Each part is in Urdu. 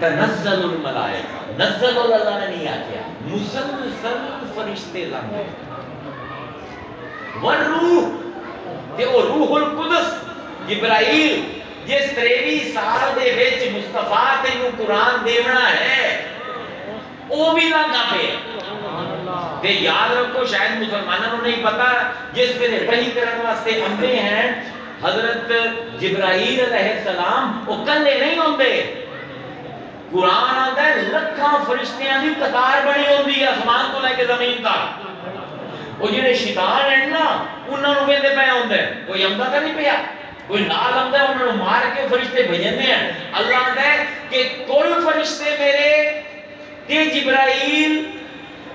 تنزل الملائکہ، نزل اللہ نے نہیں آکیا، مسلسل فرشتے لانگے والروح، تے او روح القدس جبرائیل جس 23 سال دے وچ مصطفیٰ تینوں قرآن دیونا ہے وہ بھی لانگا پہ تے یاد رکھو، شاید مسلمانوں نے نہیں پتا، جس پہ وحی کرنے واسطے آندے ہیں حضرت جبرائیل علیہ السلام، وہ کلے نہیں ہوندے، قرآن آتا ہے لکھاں فرشتیاں دی قطار بنی ہوندی ہے آسمان تو لے کے زمین تک، وہ جنہیں شیطان ہیں نا انہوں نے ویندے پہ ہوندے، کوئی آمدہ کا نہیں پیا، کوئی نال آمدہ ہے انہوں نے مار کے فرشتے بھیجنے ہیں۔ اللہ آتا ہے کہ کل فرشتے میرے تے جبرائیل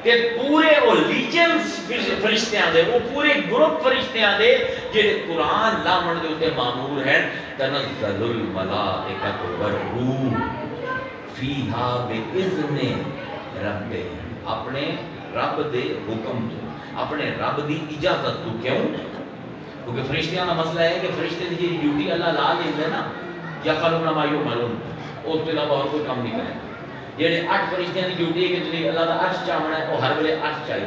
کہ پورے وہ لیجنز فرشتے آن دے، وہ پورے گروپ فرشتے آن دے جنہیں قرآن لامن دے ہوتے معمور ہیں۔ تنزل الملائکۃ والروح فیہا بِإِذْنِ رَبِّهِمْ، اپنے رب دے حکم تو، اپنے رب دی اجازت تو۔ کیوں؟ کیونکہ فرشتیاں کا مسئلہ ہے کہ فرشتے دی ڈیوٹی اللہ لا دے نا، یا خلقنا ما یعملون، اس کے علاوہ اور کوئی کام نہیں کرے۔ جیڑے 8 فرشتیاں دی ڈیوٹی ہے کہ جنہیں اللہ دا عرش چاہنا ہے وہ ہر ویلے عرش چاہیے،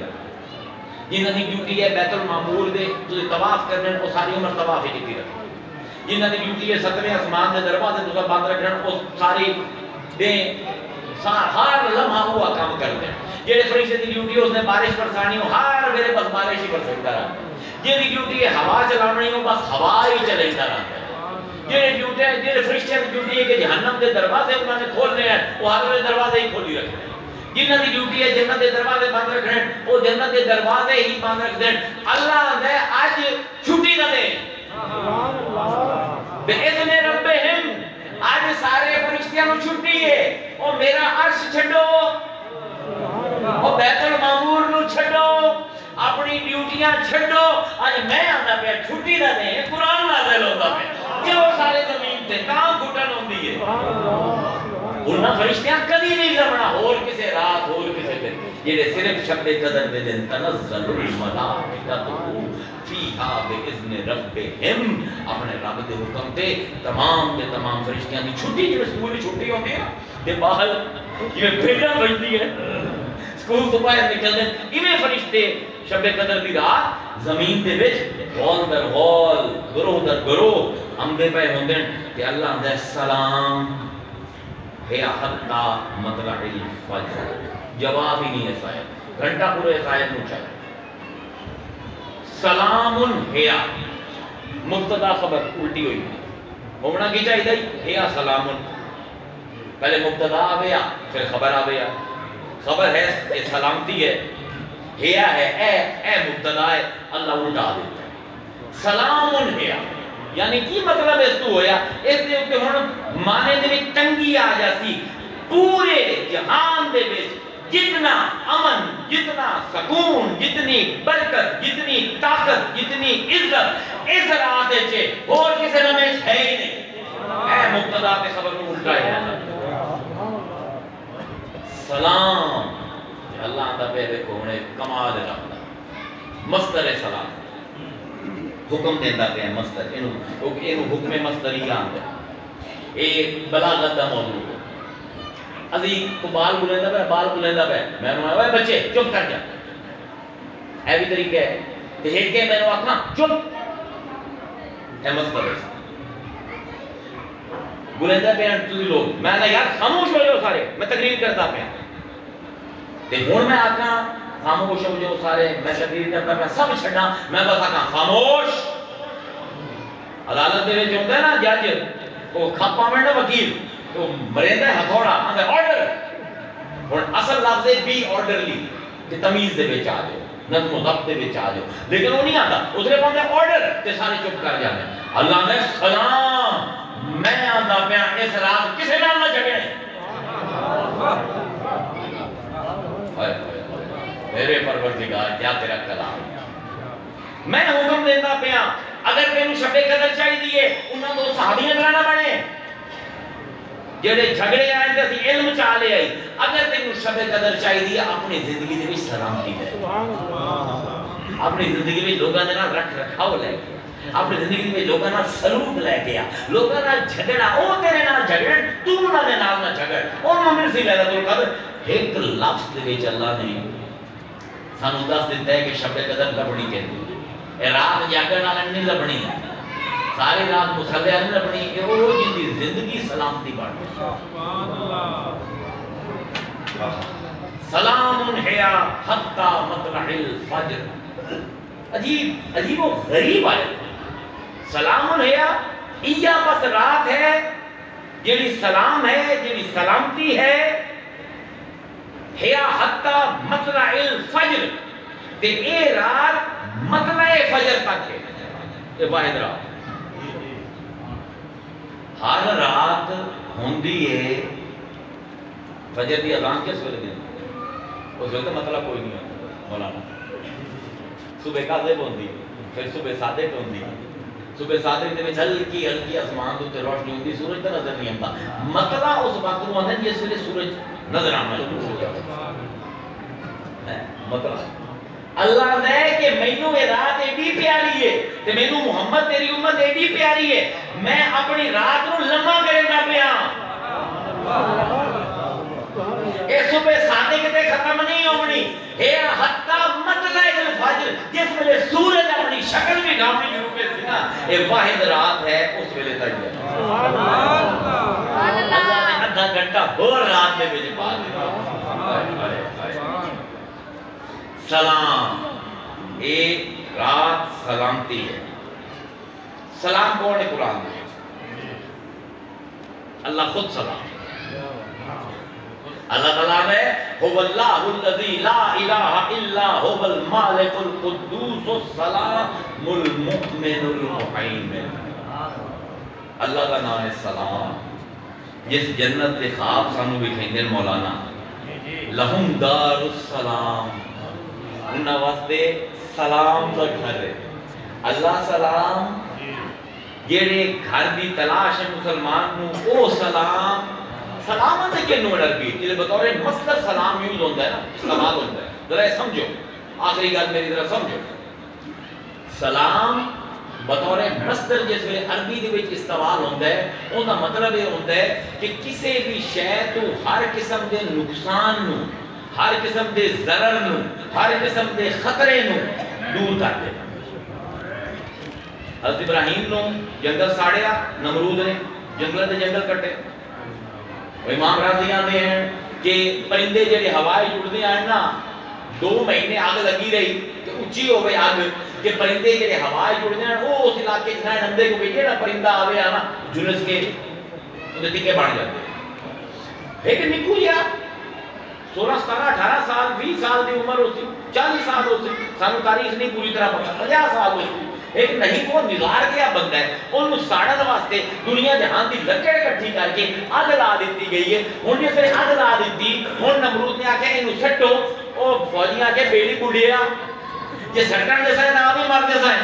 جنہاں دی ڈیوٹی ہے بیت المعمور دے جو طواف کرنے وہ ساری عمر طواف ہی کی رکھیں، جنہاں دی ڈیوٹی ہے 7ویں آسمان دے دروازے تو بند رکھنا وہ ساری دے ہر لمحہ وہ کام کرتے ہیں۔ جیڑے فرشتے دی ڈیوٹی ہے اس نے بارش برسانی ہو ہر ویلے بس بارش ہی برستا رہتا ہے، جیڑی ڈیوٹی ہے ہوا چلانا ہو بس ہوا ہی چلتا رہتا ہے، جیڑے فرشتے کی ڈیوٹی ہے کہ جہنم دے دروازے انہوں نے کھولنے ہیں وہ ہر ویلے دروازے ہی کھولی رکھتے ہیں، جنہاں دی ڈیوٹی ہے جنت دے دروازے بند رکھنے وہ جنت دے دروازے ہی بند رکھ دیں۔ اللہ دے آج چھٹی نہ دیں بِإِذْنِ رَبِّهِمْ، آج سارے فرشتیاں نو چھٹی ہے، اور میرا عرش چھڑو، اور بیت المعمور نو چھڑو، اپنی ڈیوٹیاں چھڑو، آج میں آنا پہ چھٹی نہ دیں، قرآن نازل ہوتا پہ کہ وہ سارے زمین تے کام گھٹن ہوندی ہے۔ انہاں فرشتیاں کدی نہیں لبنا اور کسے رات اور کسے دن، یہ صرف شب قدر دے دن تنزل الملائکۃ فیہا بِإِذْنِ رَبِّهِمْ، اپنے رب دے حکم تے تمام دے تمام فرشتیاں دی چھٹی، جو سکول دی چھٹی ہوندی ہے تے باہر یہ بھیڑاں بجدی ہے سکول تو باہر نکل دیں، انہیں فرشتے شب قدر دی رات زمین دے وچ غول در غول گروہ در گروہ آمدے پہ ہوندے کہ اللہ دے سلام ہے حتی مطلع الفجر، جواب ہی نہیں ہے شاید، گھنٹہ پورے شاید نو چاہے سلام ہے مبتدا خبر الٹی ہوئی ہونا کی چاہیے ہے سلام، پہلے مبتدا آویا پھر خبر آویا، خبر ہے سلامتی ہے اے مبتدا ہے، اللہ الٹا دیتا ہے سلام ہے، یعنی کی مطلب اس تو ہویا اس دے اوپر ہن معنی دے وچ تنگی آ جاتی، پورے جہان دے وچ جتنا امن، جتنا سکون، جتنی برکت، جتنی طاقت، جتنی عزت اس رات وچ اور کسی نام وچ ہے ہی نہیں، اے مبتدا تے خبر نو الٹا ہے سلام۔ اللہ آندا پہ دیکھو ہنے کمال رکھدا مصدر سلام، حکم دیندہ پہ ہے مصدر، اینو حکم مصدری آندا ہے، ایک بلاغت دا موضوع ہے۔ ابھی تو بال بلیندہ پہ بال بلیندہ پہ میں نے کہا بچے چپ کر جا، اے بھی طریقہ ہے تے ہٹ کے میں نے آکھنا چپ، اے مصدر ہے بلیندہ پہ تسی لوگ، میں نے یار خاموش ہو جاؤ سارے، میں تقریر کرتا پہ تے ہن میں آکھنا خاموش ہو جاؤ سارے، میں تقریر کرتا پہ سب چھڑنا، میں بس آکھنا خاموش۔ عدالت دے وچ ہوندا ہے نا جج وہ کھپا میں نا وکیل تو مریندہ ہے ہتھوڑا آندا آرڈر، اور اصل لفظ ہے بی آرڈرلی کہ تمیز دے وچ آ جاؤ، نظم و ضبط دے وچ آ جاؤ، لیکن وہ نہیں آتا اس نے کہا آرڈر تے سارے چپ کر جانے۔ اللہ نے سلام، میں آندا پیا اس رات کسے نال نہ جھگڑے، میرے پروردگار کیا تیرا کلام، میں حکم دیتا پیا اگر تینوں شب قدر چاہیے انہاں دو صحابیاں نہ بنے جڑے جھگڑے آئے تے اسی علم چاہ لے آئی، اگر تینوں شب قدر چاہیے اپنی زندگی دے وچ سلامتی دے، اپنی زندگی میں لوگاں دے نال رکھ رکھاؤ لے کے، اپنی زندگی میں لوگاں نال سلوک لے کے، لوگاں نال جھگڑا، او تیرے نال جھگڑن تو انہاں دے نال نہ جھگڑ، او کون سی لیلۃ القدر؟ ایک لفظ دے وچ اللہ نے سانو دس دیتا ہے کہ شب قدر لبنی کہندی اے رات جاگن والے نہیں لبنی، ساری رات مصلی نہیں لبنی، کہ وہ جن دی زندگی سلامتی بن سبحان اللہ۔ سلام ہیا حتی مطلع الفجر، عجیب و غریب آیت۔ سلام ہیا ایا بس رات ہے جیڑی سلام ہے، جیڑی سلامتی ہے، ہیا حتی مطلع الفجر، تے اے رات مطلع فجر تک ہے، یہ واحد رات۔ ہر رات ہوندی ہے فجر دی اذان کس ویلے دی؟ اس ویلے مطلب کوئی نہیں ہوتا مولانا، صبح کاذب ہوندی، پھر صبح صادق ہوندی، صبح صادق دے وچ ہلکی ہلکی آسمان تے روشنی ہوندی، سورج تے نظر نہیں آندا، مطلب اس وقت نوں آندا جس ویلے سورج نظر آنا شروع ہو جائے۔ مطلب اللہ نے کہ مینوں یہ رات ایڈی پیاری ہے تے مینوں محمد تیری امت ایڈی پیاری ہے، میں اپنی رات نوں لمبا کرنا پیا، اے صبح صادق تے ختم نہیں ہونی، ہے حتی مطلع الفجر، جس ویلے سورج اپنی شکل بھی گاونی شروع کر سی نا، اے واحد رات ہے، اس ویلے تک ہے۔ اللہ نے آدھا گھنٹہ اور رات میں بھی پا دیا۔ سلام، ایک رات سلامتی ہے۔ سلام کون ہے قرآن میں؟ اللہ خود سلام ہے۔ اللہ تعالیٰ نے هو اللہ الذی لا الہ الا هو المالک القدوس السلام المؤمن المہیمن۔ اللہ کا نام ہے سلام، جس جنت کے خواب سانو بھی کہیں دن مولانا لہم دار السلام، انہاں واسطے سلام کا گھر ہے۔ اللہ سلام جیڑے گھر دی تلاش ہے مسلمان نو، او سلام سلام ہے کہ نوڑ عربی جیلے بطور مصدر سلام یوز ہوتا ہے نا، استعمال ہوتا ہے، ذرا سمجھو آخری گل میری ذرا سمجھو۔ سلام بطور مصدر جس ویلے عربی دے وچ استعمال ہوتا ہے، اوندا مطلب یہ ہوتا ہے کہ کسی بھی شے تو ہر قسم دے نقصان نو، ہر قسم دے ضرر نو، ہر قسم دے خطرے نو دور کر دے۔ حضرت ابراہیم نو جنگل ساڑیا، نمرود نے جنگل دے جنگل کٹے، امام راضی آتے ہیں کہ پرندے جڑے ہوائے جڑتے ہیں نا، 2 مہینے آگ لگی رہی کہ اچھی ہو گئی آگ، کہ پرندے جڑے ہوائے جڑتے ہیں وہ اس علاقے جنہیں اندے کو بیٹھے نا پرندہ آوے آنا جلس کے انہیں ٹکے بڑھ جاتے ہیں۔ لیکن نکو جا 16 17 18 سال 20 سال دی عمر ہوتی، 40 سال ہوتی، سانو تاریخ نہیں پوری طرح پتا، 50 سال ہوتی، ایک نہیں وہ نظار کیا بندہ ہے، انہوں ساڑھن واسطے دنیا جہان دی لکڑ کٹھی کر کے آگ لا دیتی گئی ہے۔ انہوں نے پھر آگ لا دیتی، انہوں نمرود نے آکے انہوں سٹو، اور فوجی آکے بیڑی بڑھیا یہ سٹن جیسا ہے نا بھی مر جیسا ہے،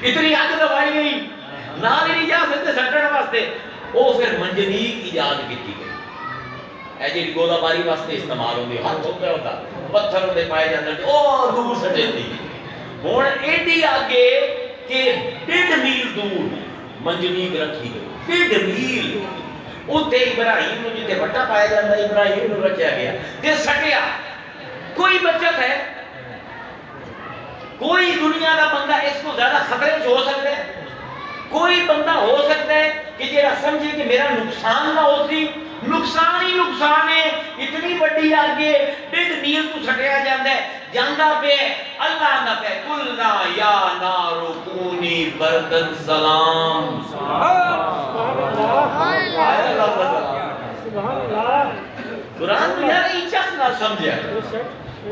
اتنی آگ دوائی گئی نہ نہیں جا سکتے سٹن واسطے، وہ پھر منجنیق ایجاد کیتی گئی، ایجی گولا باری واسطے استعمال ہوندی، ہاتھ ہوتا ہوتا پتھر ہوتے پائے جاندے اور دور سٹے دی، ہون ایڈی آگے کہ 1.5 میل دور منجنیق رکھی گئی، 1.5 میل اُتے ابراہیم نے جتے بٹا پایا جاندہ ابراہیم نے رکھیا گیا کہ سٹیا، کوئی بچت ہے، کوئی دنیا کا بندہ اس کو زیادہ خطرے سے ہو سکتا ہے، کوئی بندہ ہو سکتا ہے کہ جیڑا سمجھے کہ میرا نقصان نہ ہو سی، نقصان ہی نقصان ہے، اتنی بڑی آگے 1.5 میل تو سٹیا جاندہ ہے، جاندہ پہ اللہ نہ پہ قُلْنَا يَا نَارُ كُونِي بَرْدًا سلام، قرآن تو یار ایچس نہ سمجھا،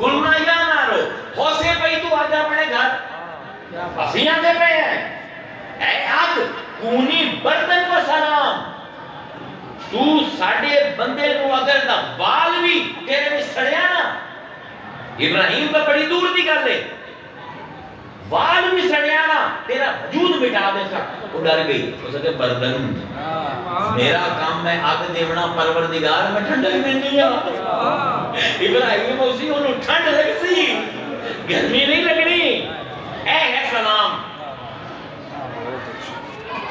قُلْنَا يَا نَارُ ہوسے پہی تو آجا اپنے گھر ہسیاں دے پہ ہیں، اے آگ کونی بردن و سلام، تو ساڑھے بندے کو اگر نہ بال بھی تیرے میں سڑیا نا، ابراہیم کا بڑی دور دی کر لے، بال بھی سڑیا نا تیرا وجود مٹا دے سا، وہ ڈر گئی، وہ سکے بردن میرا کام میں آگ دیونا پروردگار میں ٹھنڈا ہی نہیں آ، ابراہیم اسی انہوں ٹھنڈ لگ سی، گرمی نہیں لگنی، اے ہے سلام،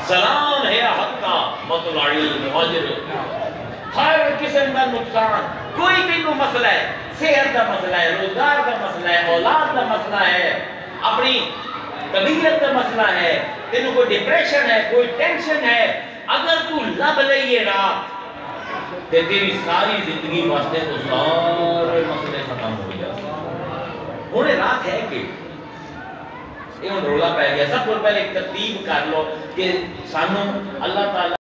سلام ہے حقا مطلع الفجر، قسم کا نقصان، کوئی تینوں مسئلہ ہے، صحت کا مسئلہ ہے، روزگار کا مسئلہ ہے، اولاد کا مسئلہ ہے، اپنی طبیعت کا مسئلہ ہے، تینوں کوئی ڈپریشن ہے، کوئی ٹینشن ہے، اگر تو لب لئیے رات تے تیری ساری زندگی واسطے تو سارے مسئلے ختم ہو جائے۔ انہیں رات ہے کہ یہ رولا پہ گیا۔ سب کو پہلے ایک ترتیب کر لو کہ سانوں اللہ تعالیٰ